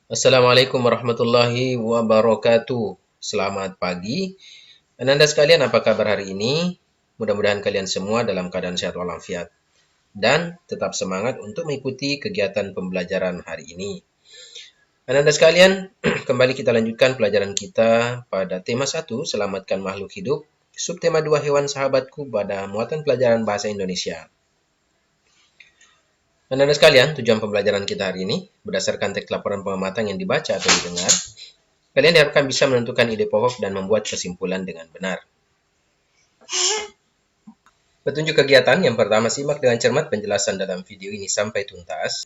Assalamualaikum warahmatullahi wabarakatuh. Selamat pagi. Ananda sekalian, apa kabar hari ini? Mudah-mudahan kalian semua dalam keadaan sehat walafiat dan tetap semangat untuk mengikuti kegiatan pembelajaran hari ini. Ananda sekalian, kembali kita lanjutkan pelajaran kita pada tema 1, selamatkan makhluk hidup. Subtema 2, hewan sahabatku pada muatan pelajaran bahasa Indonesia. Ananda sekalian, tujuan pembelajaran kita hari ini berdasarkan teks laporan pengamatan yang dibaca atau didengar. Kalian diharapkan bisa menentukan ide pokok dan membuat kesimpulan dengan benar. Petunjuk kegiatan yang pertama, simak dengan cermat penjelasan dalam video ini sampai tuntas.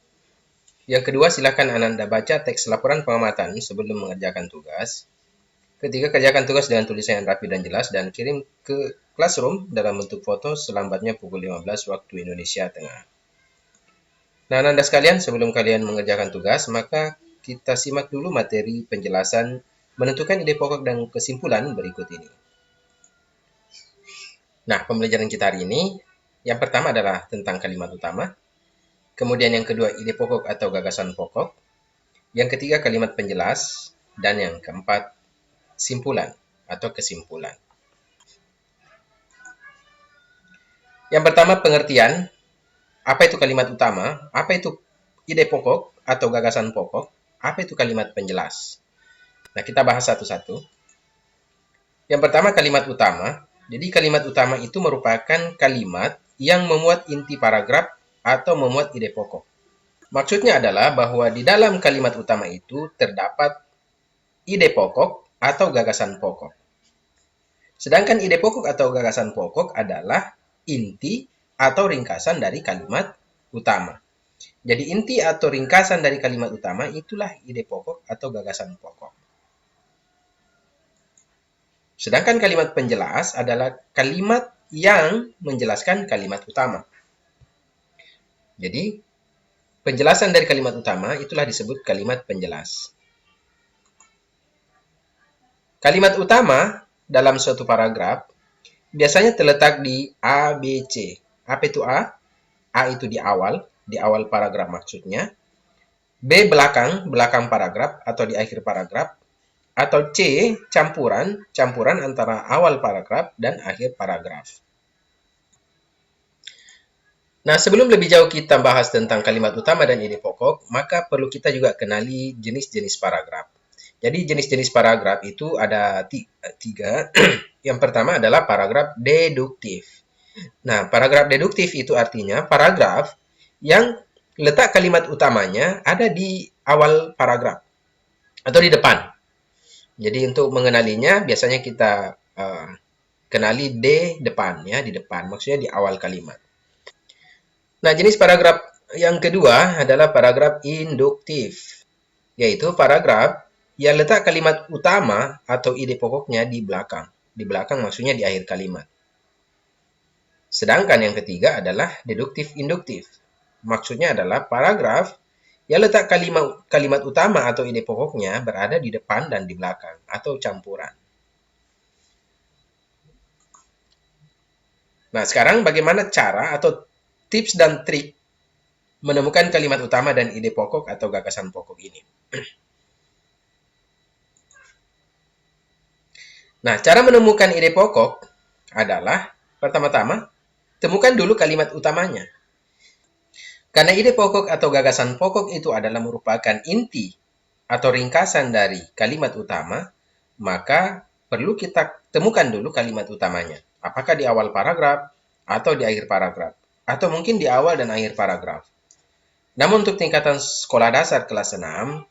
Yang kedua, silakan Ananda baca teks laporan pengamatan sebelum mengerjakan tugas. Ketiga, kerjakan tugas dengan tulisan yang rapi dan jelas dan kirim ke classroom dalam bentuk foto selambatnya pukul 15 waktu Indonesia Tengah. Nah, Ananda sekalian, sebelum kalian mengerjakan tugas, maka kita simak dulu materi penjelasan menentukan ide pokok dan kesimpulan berikut ini. Nah, pembelajaran kita hari ini, yang pertama adalah tentang kalimat utama. Kemudian yang kedua, ide pokok atau gagasan pokok. Yang ketiga, kalimat penjelas. Dan yang keempat, simpulan atau kesimpulan. Yang pertama, pengertian. Apa itu kalimat utama? Apa itu ide pokok atau gagasan pokok? Apa itu kalimat penjelas? Nah, kita bahas satu-satu. Yang pertama, kalimat utama. Jadi kalimat utama itu merupakan kalimat yang memuat inti paragraf atau memuat ide pokok. Maksudnya adalah bahwa di dalam kalimat utama itu terdapat ide pokok atau gagasan pokok. Sedangkan ide pokok atau gagasan pokok adalah inti atau ringkasan dari kalimat utama. Jadi inti atau ringkasan dari kalimat utama itulah ide pokok atau gagasan pokok. Sedangkan kalimat penjelas adalah kalimat yang menjelaskan kalimat utama. Jadi, penjelasan dari kalimat utama itulah disebut kalimat penjelas. Kalimat utama dalam suatu paragraf biasanya terletak di A, B, C. Apa itu A? A itu di awal paragraf maksudnya. B belakang paragraf atau di akhir paragraf. Atau C, campuran antara awal paragraf dan akhir paragraf. Nah, sebelum lebih jauh kita bahas tentang kalimat utama dan ide pokok, maka perlu kita juga kenali jenis-jenis paragraf. Jadi jenis-jenis paragraf itu ada tiga. Yang pertama adalah paragraf deduktif. Nah, paragraf deduktif itu artinya paragraf yang letak kalimat utamanya ada di awal paragraf atau di depan. Jadi untuk mengenalinya biasanya kita kenali depan ya, di depan. Maksudnya di awal kalimat. Nah, jenis paragraf yang kedua adalah paragraf induktif, yaitu paragraf yang letak kalimat utama atau ide pokoknya di belakang. Di belakang maksudnya di akhir kalimat. Sedangkan yang ketiga adalah deduktif-induktif. Maksudnya adalah paragraf yang letak kalimat utama atau ide pokoknya berada di depan dan di belakang atau campuran. Nah, sekarang bagaimana cara atau tips dan trik menemukan kalimat utama dan ide pokok atau gagasan pokok ini? Nah, cara menemukan ide pokok adalah pertama-tama temukan dulu kalimat utamanya. Karena ide pokok atau gagasan pokok itu adalah merupakan inti atau ringkasan dari kalimat utama, maka perlu kita temukan dulu kalimat utamanya. Apakah di awal paragraf atau di akhir paragraf, atau mungkin di awal dan akhir paragraf. Namun untuk tingkatan sekolah dasar kelas 6,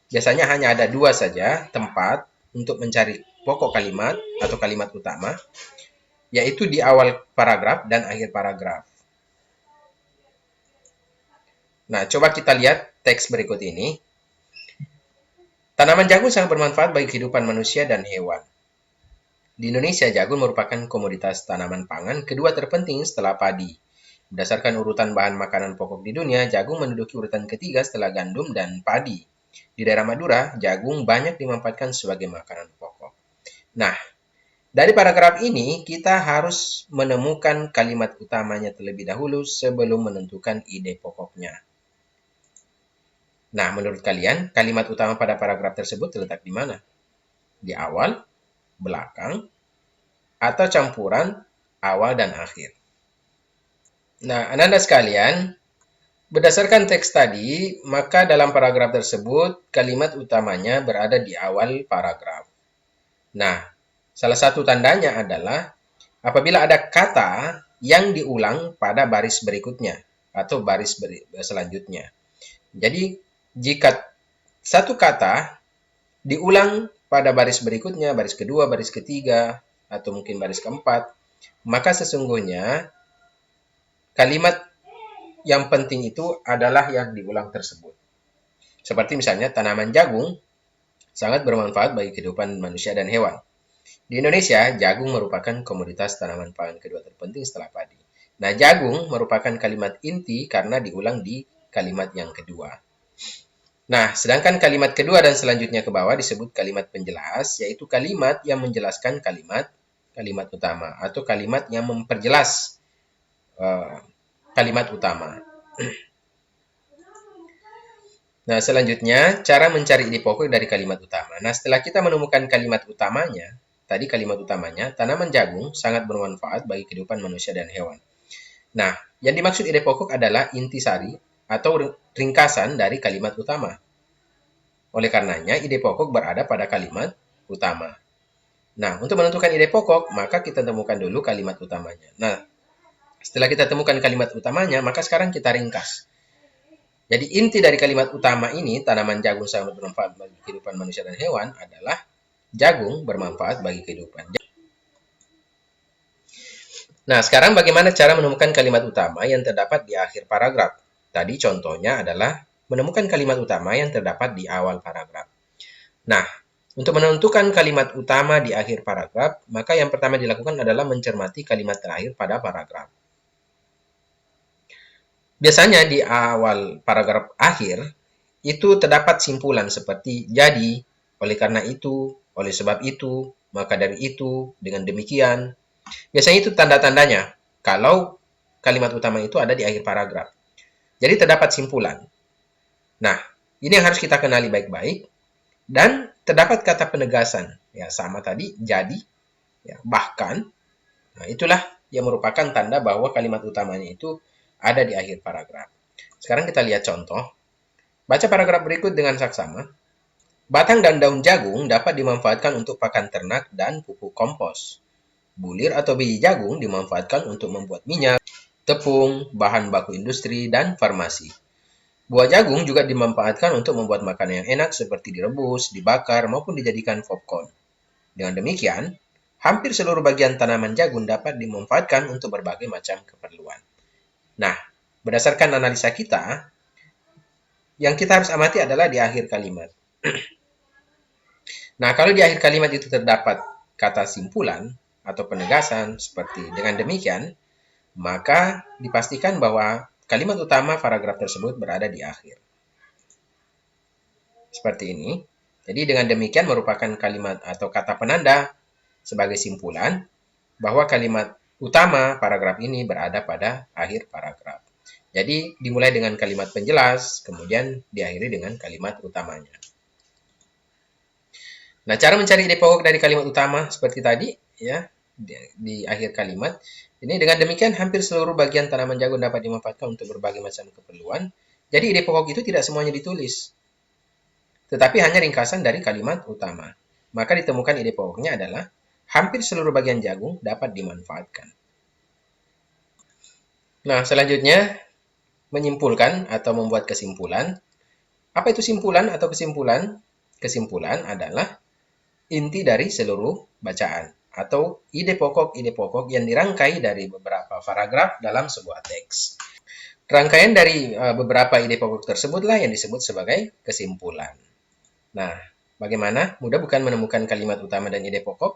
biasanya hanya ada 2 saja tempat untuk mencari pokok kalimat atau kalimat utama, yaitu di awal paragraf dan akhir paragraf. Nah, coba kita lihat teks berikut ini. Tanaman jagung sangat bermanfaat bagi kehidupan manusia dan hewan. Di Indonesia, jagung merupakan komoditas tanaman pangan kedua terpenting setelah padi. Berdasarkan urutan bahan makanan pokok di dunia, jagung menduduki urutan ketiga setelah gandum dan padi. Di daerah Madura, jagung banyak dimanfaatkan sebagai makanan pokok. Nah, dari paragraf ini kita harus menemukan kalimat utamanya terlebih dahulu sebelum menentukan ide pokoknya. Nah, menurut kalian, kalimat utama pada paragraf tersebut terletak di mana? Di awal, belakang, atau campuran awal dan akhir? Nah, Anda sekalian, berdasarkan teks tadi, maka dalam paragraf tersebut, kalimat utamanya berada di awal paragraf. Nah, salah satu tandanya adalah apabila ada kata yang diulang pada baris berikutnya atau baris selanjutnya. Jadi, jika satu kata diulang pada baris berikutnya, baris kedua, baris ketiga, atau mungkin baris keempat, maka sesungguhnya kalimat yang penting itu adalah yang diulang tersebut. Seperti misalnya tanaman jagung sangat bermanfaat bagi kehidupan manusia dan hewan. Di Indonesia, jagung merupakan komoditas tanaman pangan kedua terpenting setelah padi. Nah, jagung merupakan kalimat inti karena diulang di kalimat yang kedua. Nah, sedangkan kalimat kedua dan selanjutnya ke bawah disebut kalimat penjelas, yaitu kalimat yang menjelaskan kalimat utama atau kalimat yang memperjelas kalimat utama. Nah, selanjutnya, cara mencari ide pokok dari kalimat utama. Nah, setelah kita menemukan kalimat utamanya, tadi kalimat utamanya, tanaman jagung sangat bermanfaat bagi kehidupan manusia dan hewan. Nah, yang dimaksud ide pokok adalah intisari atau ringkasan dari kalimat utama. Oleh karenanya, ide pokok berada pada kalimat utama. Nah, untuk menentukan ide pokok, maka kita temukan dulu kalimat utamanya. Nah, setelah kita temukan kalimat utamanya, maka sekarang kita ringkas. Jadi inti dari kalimat utama ini, tanaman jagung sangat bermanfaat bagi kehidupan manusia dan hewan, adalah jagung bermanfaat bagi kehidupan. Nah, sekarang bagaimana cara menemukan kalimat utama yang terdapat di akhir paragraf? Tadi contohnya adalah menemukan kalimat utama yang terdapat di awal paragraf. Nah, untuk menentukan kalimat utama di akhir paragraf, maka yang pertama dilakukan adalah mencermati kalimat terakhir pada paragraf. Biasanya di awal paragraf akhir, itu terdapat simpulan seperti jadi, oleh karena itu, oleh sebab itu, maka dari itu, dengan demikian. Biasanya itu tanda-tandanya kalau kalimat utama itu ada di akhir paragraf. Jadi terdapat simpulan. Nah, ini yang harus kita kenali baik-baik. Dan terdapat kata penegasan. Ya, sama tadi, jadi, ya, bahkan. Nah, itulah yang merupakan tanda bahwa kalimat utamanya itu ada di akhir paragraf. Sekarang kita lihat contoh. Baca paragraf berikut dengan saksama. Batang dan daun jagung dapat dimanfaatkan untuk pakan ternak dan pupuk kompos. Bulir atau biji jagung dimanfaatkan untuk membuat minyak, tepung, bahan baku industri, dan farmasi. Buah jagung juga dimanfaatkan untuk membuat makanan yang enak seperti direbus, dibakar, maupun dijadikan popcorn. Dengan demikian, hampir seluruh bagian tanaman jagung dapat dimanfaatkan untuk berbagai macam keperluan. Nah, berdasarkan analisa kita, yang kita harus amati adalah di akhir kalimat. Nah, kalau di akhir kalimat itu terdapat kata simpulan atau penegasan seperti dengan demikian, maka dipastikan bahwa kalimat utama paragraf tersebut berada di akhir. Seperti ini. Jadi dengan demikian merupakan kalimat atau kata penanda sebagai simpulan bahwa kalimat utama paragraf ini berada pada akhir paragraf. Jadi dimulai dengan kalimat penjelas, kemudian diakhiri dengan kalimat utamanya. Nah, cara mencari ide pokok dari kalimat utama seperti tadi, ya, di akhir kalimat. Ini dengan demikian hampir seluruh bagian tanaman jagung dapat dimanfaatkan untuk berbagai macam keperluan. Jadi ide pokok itu tidak semuanya ditulis, tetapi hanya ringkasan dari kalimat utama. Maka ditemukan ide pokoknya adalah hampir seluruh bagian jagung dapat dimanfaatkan. Nah, selanjutnya menyimpulkan atau membuat kesimpulan. Apa itu simpulan atau kesimpulan? Kesimpulan adalah inti dari seluruh bacaan atau ide pokok yang dirangkai dari beberapa paragraf dalam sebuah teks. Rangkaian dari beberapa ide pokok tersebutlah yang disebut sebagai kesimpulan. Nah, bagaimana? Mudah bukan menemukan kalimat utama dan ide pokok?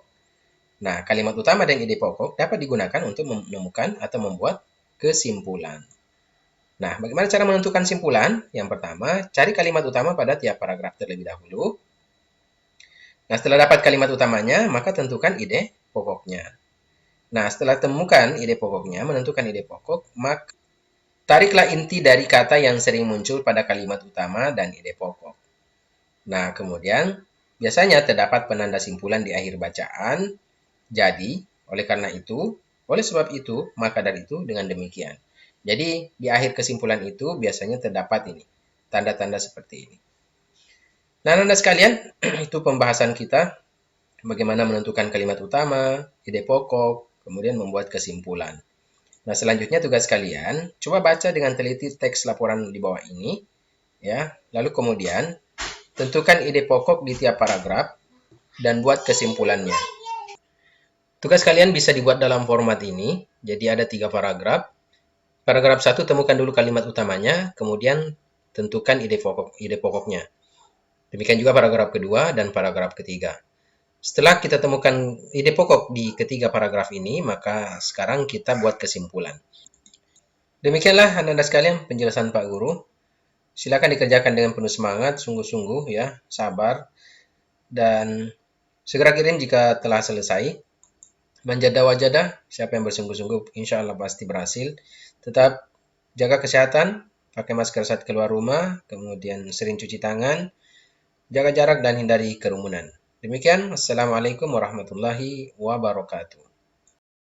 Nah, kalimat utama dan ide pokok dapat digunakan untuk menemukan atau membuat kesimpulan. Nah, bagaimana cara menentukan simpulan? Yang pertama, cari kalimat utama pada tiap paragraf terlebih dahulu. Nah, setelah dapat kalimat utamanya, maka tentukan ide pokoknya. Nah, setelah temukan ide pokoknya, menentukan ide pokok, maka Tariklah inti dari kata yang sering muncul pada kalimat utama dan ide pokok. Nah, kemudian biasanya terdapat penanda simpulan di akhir bacaan. Jadi, oleh karena itu, oleh sebab itu, maka dari itu, dengan demikian. Jadi, di akhir kesimpulan itu biasanya terdapat ini, tanda-tanda seperti ini. Nah, Anda sekalian, itu pembahasan kita bagaimana menentukan kalimat utama, ide pokok, kemudian membuat kesimpulan. Nah, selanjutnya tugas kalian, coba baca dengan teliti teks laporan di bawah ini, ya. Lalu kemudian tentukan ide pokok di tiap paragraf dan buat kesimpulannya. Tugas kalian bisa dibuat dalam format ini, jadi ada 3 paragraf. Paragraf 1 temukan dulu kalimat utamanya, kemudian tentukan ide pokoknya. Demikian juga paragraf kedua dan paragraf ketiga. Setelah kita temukan ide pokok di ketiga paragraf ini, maka sekarang kita buat kesimpulan. Demikianlah anak-anak sekalian penjelasan Pak Guru. Silakan dikerjakan dengan penuh semangat, sungguh-sungguh ya, sabar, dan segera kirim jika telah selesai. Manjada wajadah, siapa yang bersungguh-sungguh insya Allah pasti berhasil. Tetap jaga kesehatan, pakai masker saat keluar rumah, kemudian sering cuci tangan, jaga jarak dan hindari kerumunan. Demikian, Assalamualaikum warahmatullahi wabarakatuh.